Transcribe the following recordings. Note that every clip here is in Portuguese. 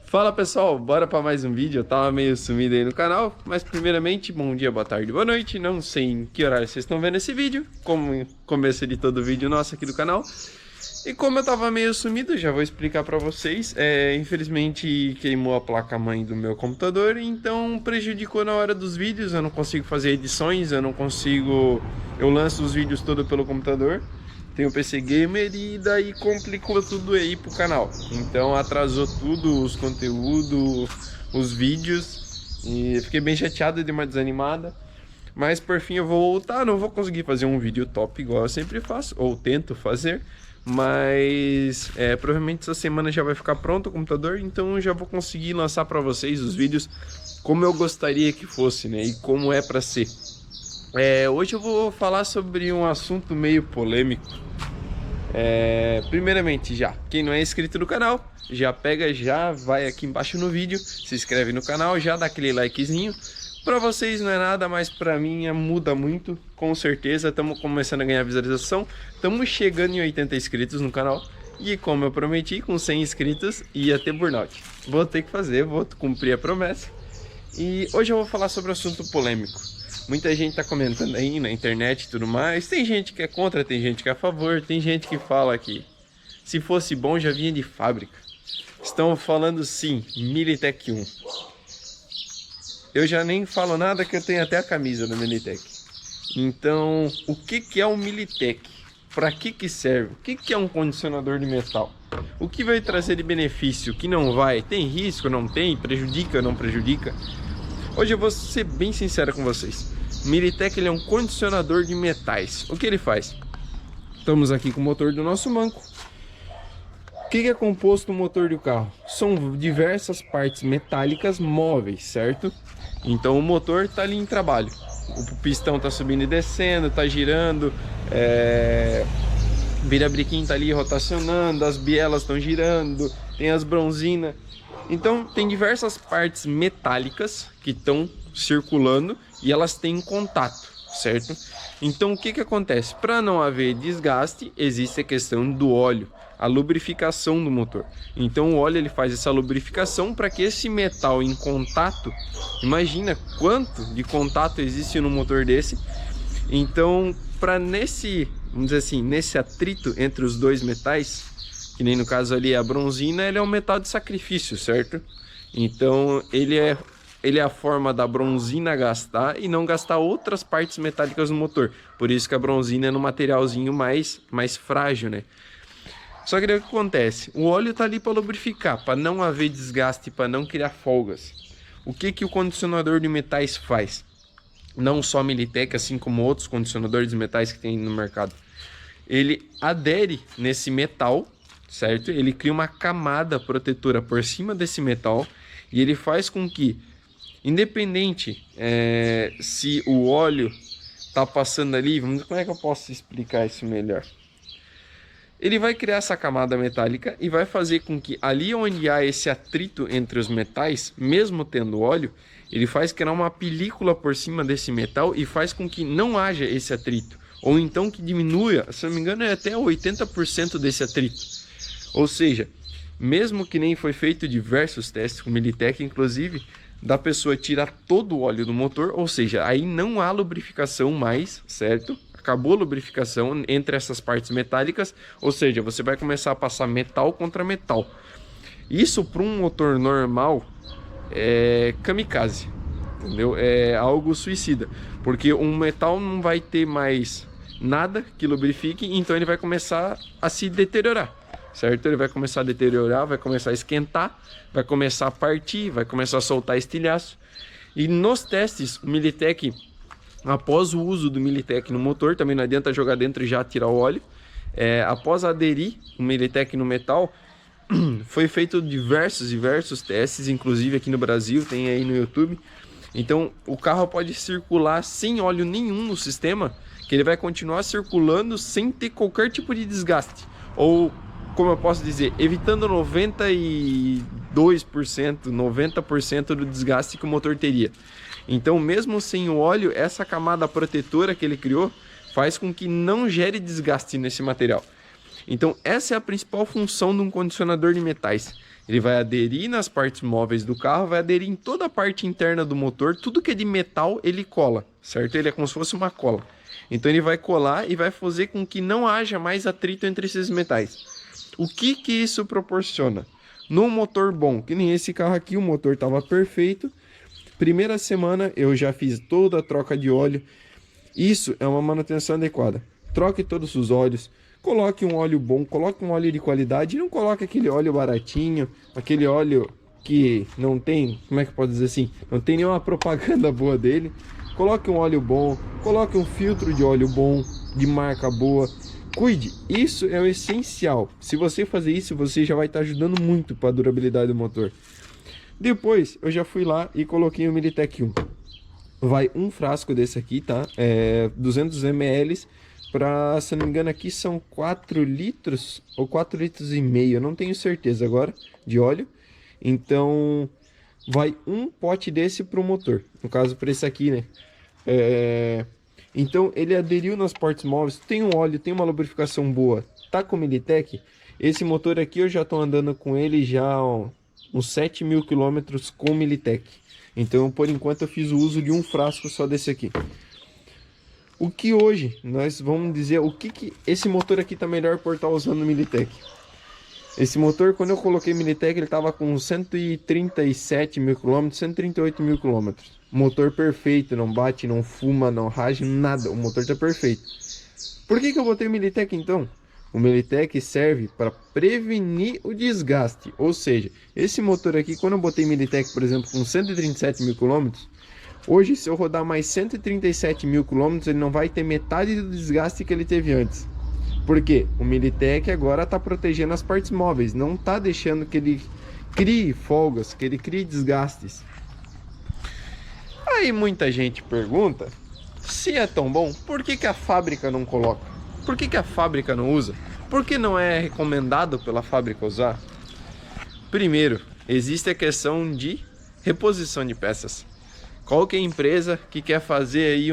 Fala pessoal, bora para mais um vídeo. Eu tava meio sumido aí no canal, mas primeiramente, bom dia, boa tarde, boa noite. Não sei em que horário vocês estão vendo esse vídeo, como começo de todo vídeo nosso aqui do canal. E como eu tava meio sumido, já vou explicar para vocês. Infelizmente queimou a placa-mãe do meu computador, então prejudicou na hora dos vídeos. Eu não consigo fazer edições, eu lanço os vídeos todo pelo computador. Tenho PC Gamer e daí complicou tudo aí pro canal. Então atrasou tudo, os conteúdos, os vídeos. E fiquei bem chateado, de uma desanimada. Mas por fim eu vou voltar. Não vou conseguir fazer um vídeo top igual eu sempre faço, ou tento fazer. Mas provavelmente essa semana já vai ficar pronto o computador. Então eu já vou conseguir lançar para vocês os vídeos como eu gostaria que fosse, né? E como é para ser. Hoje eu vou falar sobre um assunto meio polêmico. Primeiramente, quem não é inscrito no canal, já vai aqui embaixo no vídeo, se inscreve no canal, já dá aquele likezinho. Para vocês não é nada, mas para mim muda muito, com certeza. Estamos começando a ganhar visualização, estamos chegando em 80 inscritos no canal. E como eu prometi, com 100 inscritos ia ter burnout. Vou ter que fazer, vou cumprir a promessa. E hoje eu vou falar sobre um assunto polêmico. Muita gente tá comentando aí na internet e tudo mais. Tem gente que é contra, tem gente que é a favor. Tem gente que fala que se fosse bom já vinha de fábrica. Estão falando sim, Militech 1. Eu já nem falo nada que eu tenho até a camisa da Militech. Então, o que é o Militech? Para que serve? O que é um condicionador de metal? O que vai trazer de benefício? O que não vai? Tem risco? Não tem? Prejudica? Não prejudica? Hoje eu vou ser bem sincero com vocês. Militech ele é um condicionador de metais. O que ele faz? Estamos aqui com o motor do nosso manco. O que é composto o motor do carro? São diversas partes metálicas móveis, certo? Então o motor está ali em trabalho. O pistão está subindo e descendo, está girando, virabrequim está ali rotacionando, as bielas estão girando, tem as bronzinas. Então tem diversas partes metálicas que estão circulando e elas têm contato, certo? Então o que acontece? Para não haver desgaste, existe a questão do óleo, a lubrificação do motor. Então o óleo ele faz essa lubrificação para que esse metal em contato, imagina quanto de contato existe no motor desse. Então para vamos dizer assim, nesse atrito entre os dois metais, que nem no caso ali a bronzina, ele é um metal de sacrifício, certo? Então ele é a forma da bronzina gastar e não gastar outras partes metálicas no motor. Por isso que a bronzina é no materialzinho mais frágil, né? Só que daí o que acontece? O óleo tá ali para lubrificar, para não haver desgaste, para não criar folgas. O que o condicionador de metais faz? Não só a Militech, assim como outros condicionadores de metais que tem no mercado. Ele adere nesse metal, certo? Ele cria uma camada protetora por cima desse metal e ele faz com que, independente se o óleo tá passando ali, como é que eu posso explicar isso melhor? Ele vai criar essa camada metálica e vai fazer com que ali onde há esse atrito entre os metais, mesmo tendo óleo, ele faz criar uma película por cima desse metal e faz com que não haja esse atrito. Ou então que diminua, se não me engano é até 80% desse atrito. Ou seja, mesmo que nem foi feito diversos testes com Militech, inclusive, da pessoa tirar todo o óleo do motor, ou seja, aí não há lubrificação mais, certo? Acabou a lubrificação entre essas partes metálicas, ou seja, você vai começar a passar metal contra metal. Isso para um motor normal é kamikaze, entendeu? É algo suicida, porque um metal não vai ter mais nada que lubrifique, então ele vai começar a se deteriorar, certo? Ele vai começar a deteriorar, vai começar a esquentar, vai começar a partir, vai começar a soltar estilhaço. E nos testes, o Militech, após o uso do Militech no motor, também não adianta jogar dentro e já tirar o óleo. Após aderir o Militech no metal, foi feito diversos testes, inclusive aqui no Brasil, tem aí no YouTube. Então o carro pode circular sem óleo nenhum no sistema, que ele vai continuar circulando sem ter qualquer tipo de desgaste. Ou, como eu posso dizer, evitando 92%, 90% do desgaste que o motor teria. Então, mesmo sem o óleo, essa camada protetora que ele criou faz com que não gere desgaste nesse material. Então, essa é a principal função de um condicionador de metais. Ele vai aderir nas partes móveis do carro, vai aderir em toda a parte interna do motor, tudo que é de metal ele cola, certo? Ele é como se fosse uma cola. Então ele vai colar e vai fazer com que não haja mais atrito entre esses metais. O que que isso proporciona? No motor bom, que nem esse carro aqui, o motor estava perfeito. Primeira semana eu já fiz toda a troca de óleo. Isso é uma manutenção adequada. Troque todos os óleos, coloque um óleo bom, coloque um óleo de qualidade. Não coloque aquele óleo baratinho, aquele óleo que não tem, como é que pode dizer assim? Não tem nenhuma propaganda boa dele. Coloque um óleo bom, coloque um filtro de óleo bom, de marca boa. Cuide, isso é o essencial. Se você fazer isso, você já vai estar ajudando muito para a durabilidade do motor. Depois, eu já fui lá e coloquei o Militech 1. Vai um frasco desse aqui, tá? 200 ml para, se não me engano, aqui são 4 litros ou 4 litros e meio. Eu não tenho certeza agora de óleo. Então, vai um pote desse para o motor. No caso, para esse aqui, né? Então ele aderiu nas partes móveis, tem um óleo, tem uma lubrificação boa, tá com o Militech. Esse motor aqui eu já tô andando com ele já uns 7.000 km com o Militech. Então por enquanto eu fiz o uso de um frasco só desse aqui. O que hoje nós vamos dizer, o que esse motor aqui tá melhor por estar usando o Militech. Esse motor, quando eu coloquei Militech, ele tava com 137.000 km, 138.000 km. Motor perfeito, não bate, não fuma, não raja, nada. O motor tá perfeito. Por que eu botei o Militech então? O Militech serve para prevenir o desgaste. Ou seja, esse motor aqui, quando eu botei Militech, por exemplo, com 137.000 km, hoje se eu rodar mais 137.000 km, ele não vai ter metade do desgaste que ele teve antes. Porque o Militech agora está protegendo as partes móveis, não está deixando que ele crie folgas, que ele crie desgastes. Aí muita gente pergunta, se é tão bom, por que a fábrica não coloca? Por que a fábrica não usa? Por que não é recomendado pela fábrica usar? Primeiro, existe a questão de reposição de peças. Qualquer empresa que quer fazer aí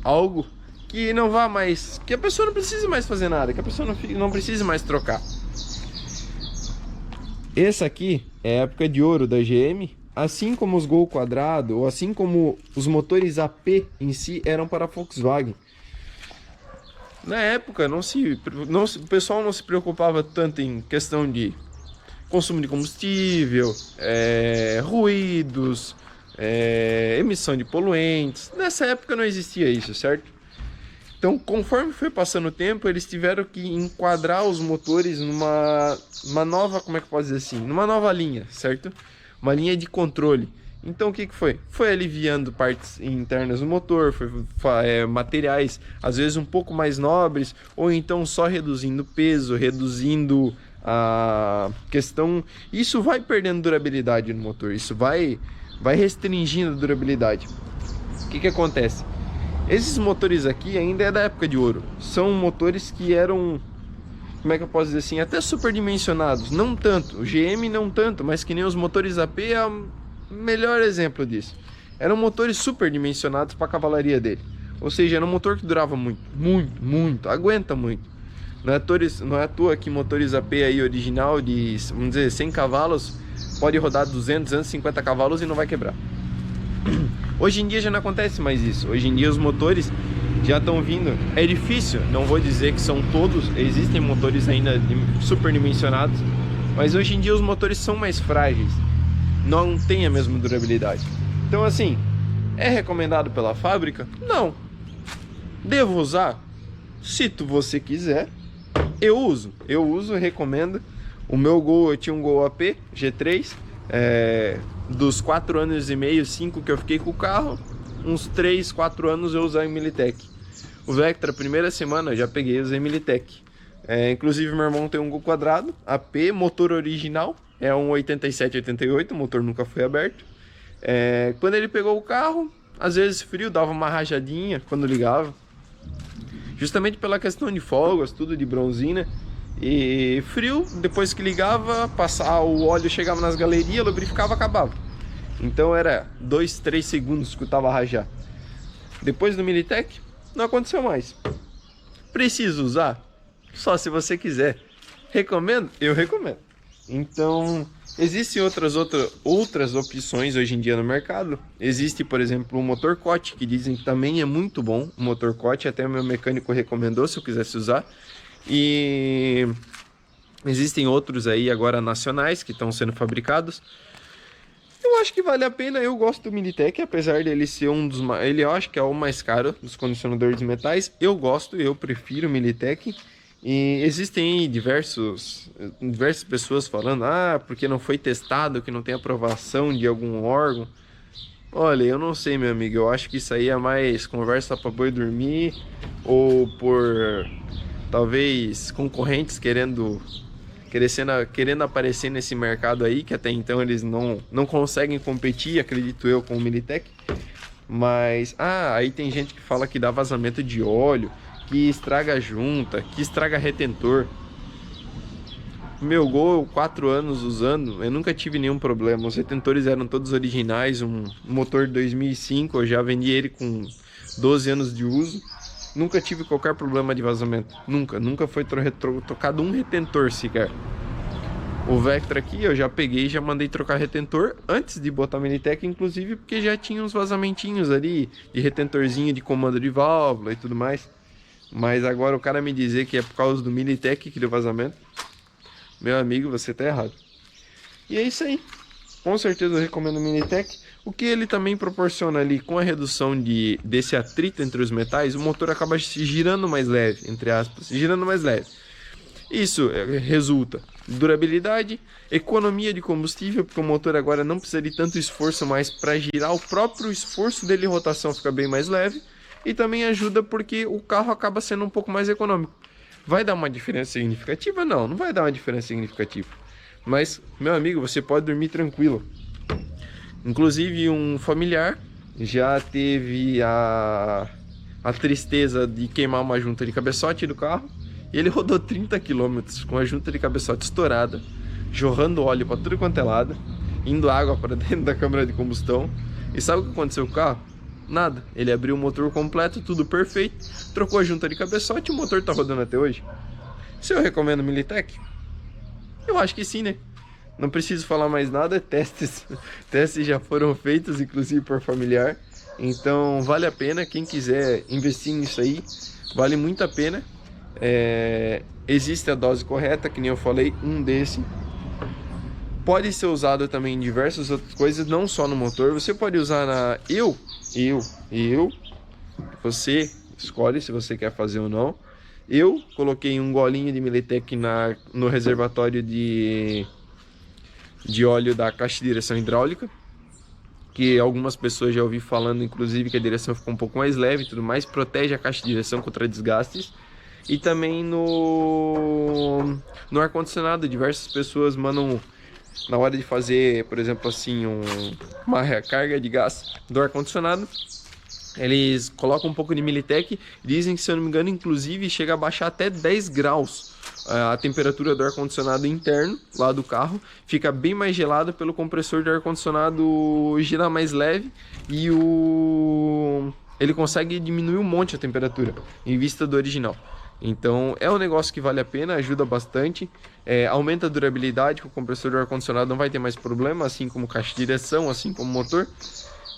algo que não vá mais, que a pessoa não precise mais fazer nada, que a pessoa não precise mais trocar. Essa aqui é a época de ouro da GM, assim como os Gol quadrado, ou assim como os motores AP em si eram para a Volkswagen. Na época o pessoal não se preocupava tanto em questão de consumo de combustível, ruídos, emissão de poluentes. Nessa época não existia isso, certo? Então, conforme foi passando o tempo, eles tiveram que enquadrar os motores numa nova, como é que eu posso dizer assim? Numa nova linha, certo? Uma linha de controle. Então, o que foi? Foi aliviando partes internas do motor, materiais, às vezes um pouco mais nobres, ou então só reduzindo peso, reduzindo a questão... Isso vai perdendo durabilidade no motor, isso vai restringindo a durabilidade. O que acontece? Esses motores aqui ainda é da época de ouro. São motores que eram, como é que eu posso dizer assim, até superdimensionados. Não tanto, o GM não tanto, mas que nem os motores AP é o melhor exemplo disso. Eram motores superdimensionados para a cavalaria dele. Ou seja, era um motor que durava muito, aguenta muito. Não é à toa que motores AP aí original de, vamos dizer, 100 cavalos, pode rodar 200, 250 cavalos e não vai quebrar. Hoje em dia já não acontece mais isso. Hoje em dia os motores já estão vindo. É difícil, não vou dizer que são todos. Existem motores ainda superdimensionados, mas hoje em dia os motores são mais frágeis. Não tem a mesma durabilidade. Então assim, é recomendado pela fábrica? Não. Devo usar? Se você quiser, eu uso. Eu uso, recomendo. O meu Gol, eu tinha um Gol AP G3. Dos 4 anos e meio, 5 que eu fiquei com o carro, uns 3, 4 anos eu usei Militech. O Vectra, primeira semana, eu já peguei e usei Militech. Inclusive meu irmão tem um Gol quadrado, AP, motor original, é um 87, 88, o motor nunca foi aberto. Quando ele pegou o carro, às vezes frio, dava uma rajadinha quando ligava. Justamente pela questão de folgas, tudo de bronzina. E frio, depois que ligava, o óleo chegava nas galerias, lubrificava, acabava. Então era 2, 3 segundos que eu tava a rajar. Depois do Militech, não aconteceu mais. Preciso usar? Só se você quiser. Recomendo? Eu recomendo. Então, existem outras opções hoje em dia no mercado. Existe, por exemplo, o motor COT, que dizem que também é muito bom. O motor COT, até meu mecânico recomendou se eu quisesse usar. E existem outros aí agora nacionais que estão sendo fabricados. Eu acho que vale a pena. Eu gosto do Militech, apesar dele ser um dos mais... Ele eu acho que é o mais caro dos condicionadores de metais. Eu prefiro o Militech. E existem aí diversas pessoas falando, porque não foi testado, que não tem aprovação de algum órgão. Olha, eu não sei, meu amigo, eu acho que isso aí é mais conversa para boi dormir, ou por talvez concorrentes querendo aparecer nesse mercado aí, que até então eles não conseguem competir, acredito eu, com o Militech. Mas, aí tem gente que fala que dá vazamento de óleo, que estraga a junta, que estraga retentor. Meu Gol, 4 anos usando, eu nunca tive nenhum problema. Os retentores eram todos originais, um motor de 2005, eu já vendi ele com 12 anos de uso. Nunca tive qualquer problema de vazamento, nunca foi trocado um retentor sequer. O Vectra aqui eu já peguei e já mandei trocar retentor antes de botar a Militech, inclusive porque já tinha uns vazamentinhos ali de retentorzinho de comando de válvula e tudo mais. Mas agora o cara me dizer que é por causa do Militech que deu vazamento, meu amigo, você tá errado. E é isso aí. Com certeza eu recomendo o Militech. O que ele também proporciona ali, com a redução desse atrito entre os metais, o motor acaba se girando mais leve, entre aspas, girando mais leve. Isso resulta em durabilidade, economia de combustível, porque o motor agora não precisa de tanto esforço mais para girar, o próprio esforço dele de rotação fica bem mais leve. E também ajuda porque o carro acaba sendo um pouco mais econômico. Vai dar uma diferença significativa? Não vai dar uma diferença significativa. Mas, meu amigo, você pode dormir tranquilo. Inclusive, um familiar já teve a tristeza de queimar uma junta de cabeçote do carro. E ele rodou 30 km com a junta de cabeçote estourada, jorrando óleo para tudo quanto é lado, indo água para dentro da câmara de combustão. E sabe o que aconteceu com o carro? Nada, ele abriu o motor completo, tudo perfeito, trocou a junta de cabeçote e o motor tá rodando até hoje. Se eu recomendo o Militech? Eu acho que sim, né? Não preciso falar mais nada, testes já foram feitos, inclusive por familiar. Então vale a pena, quem quiser investir nisso aí, vale muito a pena. Existe a dose correta, que nem eu falei, um desse. Pode ser usado também em diversas outras coisas, não só no motor. Você pode usar você escolhe se você quer fazer ou não. Eu coloquei um golinho de Militech no reservatório de óleo da caixa de direção hidráulica, que algumas pessoas já ouvi falando, inclusive, que a direção ficou um pouco mais leve e tudo mais, protege a caixa de direção contra desgastes. E também no ar-condicionado, diversas pessoas mandam, na hora de fazer, por exemplo, assim, uma recarga de gás do ar-condicionado, eles colocam um pouco de Militech. Dizem que, se eu não me engano, inclusive chega a baixar até 10 graus a temperatura do ar-condicionado interno lá do carro, fica bem mais gelado pelo compressor de ar-condicionado girar mais leve, e ele consegue diminuir um monte a temperatura em vista do original. Então é um negócio que vale a pena, ajuda bastante, aumenta a durabilidade, que o compressor do ar-condicionado não vai ter mais problema, assim como caixa de direção, assim como motor.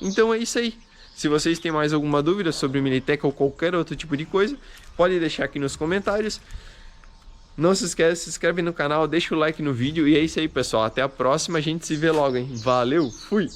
Então é isso aí. Se vocês têm mais alguma dúvida sobre o Militech ou qualquer outro tipo de coisa, pode deixar aqui nos comentários. Não se esquece, se inscreve no canal, deixa o like no vídeo, e é isso aí, pessoal. Até a próxima, a gente se vê logo, hein? Valeu, fui!